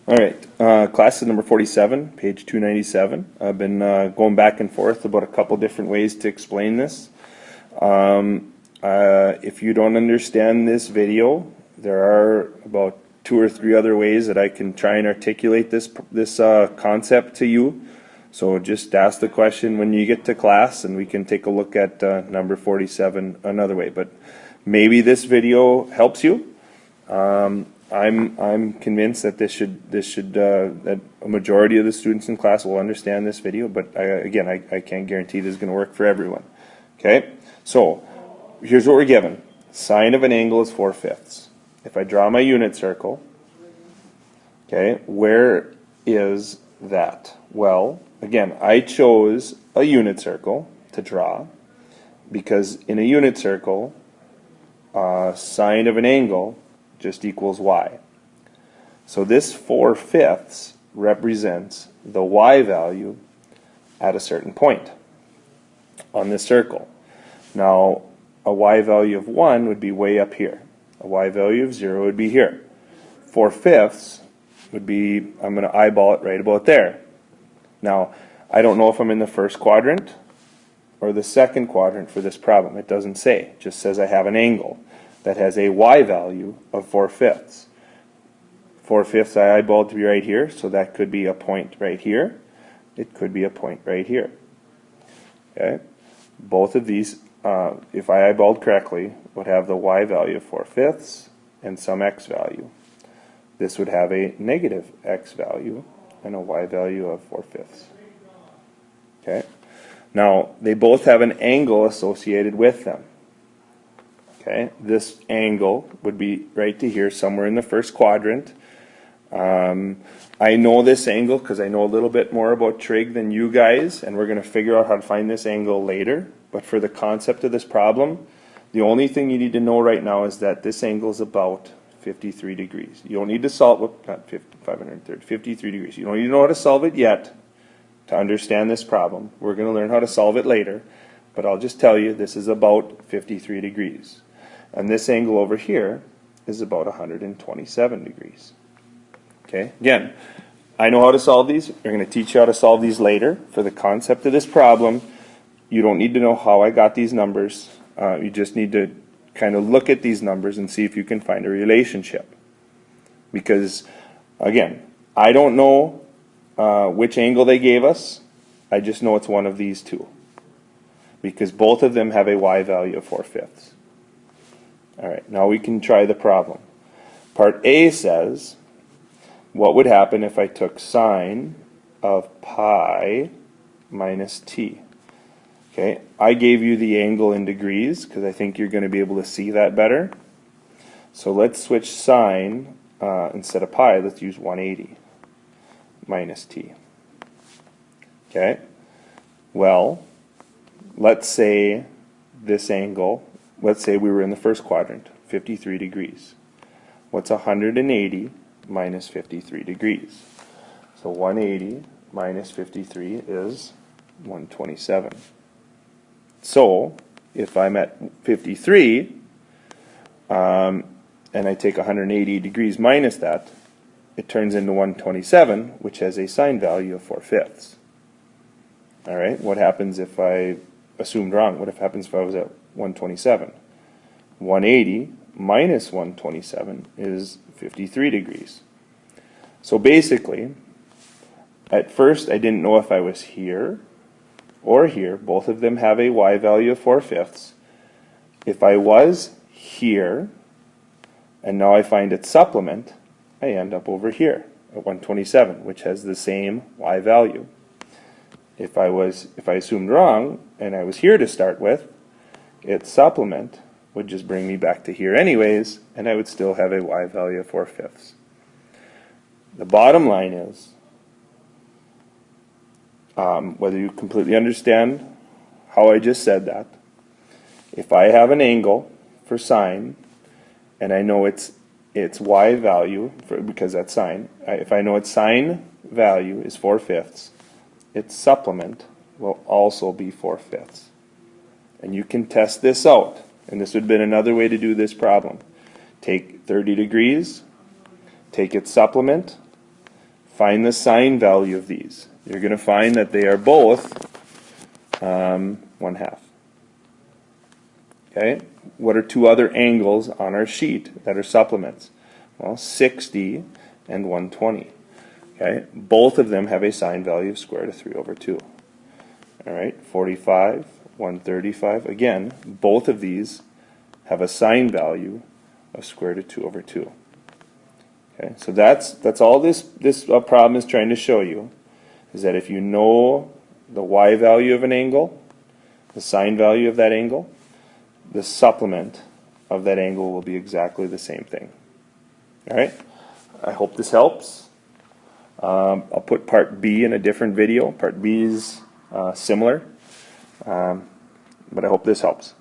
All right, class is number 47, page 297. I've been going back and forth about a couple different ways to explain this. If you don't understand this video, there are about 2 or 3 other ways that I can try and articulate this concept to you. So just ask the question when you get to class, and we can take a look at number 47 another way. But maybe this video helps you. I'm convinced that that a majority of the students in class will understand this video, but I can't guarantee this is going to work for everyone. Okay, so here's what we're given. Sine of an angle is 4/5. If I draw my unit circle, okay, where is that? Well, again, I chose a unit circle to draw because in a unit circle, sine of an angle just equals y. So this 4/5 represents the y value at a certain point on this circle. Now, a y value of 1 would be way up here. A y value of 0 would be here. 4/5 would be, I'm going to eyeball it right about there. Now, I don't know if I'm in the first quadrant or the second quadrant for this problem. It doesn't say. It just says I have an angle that has a y value of 4/5. 4/5 I eyeballed to be right here, so that could be a point right here. It could be a point right here. Okay, both of these, if I eyeballed correctly, would have the y value of 4/5 and some x value. This would have a negative x value and a y value of 4/5. Okay, now they both have an angle associated with them. Okay, this angle would be right to here, somewhere in the first quadrant. I know this angle because I know a little bit more about trig than you guys, and we're going to figure out how to find this angle later. But for the concept of this problem, the only thing you need to know right now is that this angle is about 53 degrees. You don't need to solve it, not 530, 53 degrees. You don't need to know how to solve it yet to understand this problem. We're going to learn how to solve it later, but I'll just tell you this is about 53 degrees. And this angle over here is about 127 degrees. Okay, again, I know how to solve these. We're going to teach you how to solve these later. For the concept of this problem, you don't need to know how I got these numbers. You just need to kind of look at these numbers and see if you can find a relationship. Because, again, I don't know which angle they gave us. I just know it's one of these two. Because both of them have a y value of 4/5. Alright, now we can try the problem. Part A says, what would happen if I took sine of pi minus t? Okay, I gave you the angle in degrees because I think you're going to be able to see that better. So let's switch sine, instead of pi, let's use 180 minus t. Okay, well, let's say this angle, let's say we were in the first quadrant, 53 degrees. What's 180 minus 53 degrees? So 180 minus 53 is 127. So if I'm at 53 and I take 180 degrees minus that, it turns into 127, which has a sine value of 4/5. Alright, what happens if I assumed wrong? What happens if I was at 127? 180 minus 127 is 53 degrees. So basically, at first I didn't know if I was here or here. Both of them have a y value of 4/5. If I was here, and now I find its supplement, I end up over here at 127, which has the same y value. If I assumed wrong, and I was here to start with, its supplement would just bring me back to here anyways, and I would still have a y value of 4/5. The bottom line is, whether you completely understand how I just said that, if I have an angle for sine, and I know its y value, because that's sine, if I know its sine value is 4/5, its supplement will also be 4/5. And you can test this out. And this would have been another way to do this problem. Take 30 degrees, take its supplement, find the sine value of these. You're going to find that they are both 1/2. Okay, what are two other angles on our sheet that are supplements? Well, 60 and 120. Okay, both of them have a sine value of square root of 3 over 2. All right, 45, 135. Again, both of these have a sine value of square root of 2 over 2. Okay, so that's all this problem is trying to show you, is that if you know the y value of an angle, the sine value of that angle, the supplement of that angle will be exactly the same thing. All right, I hope this helps. I'll put part B in a different video. Part B is similar, but I hope this helps.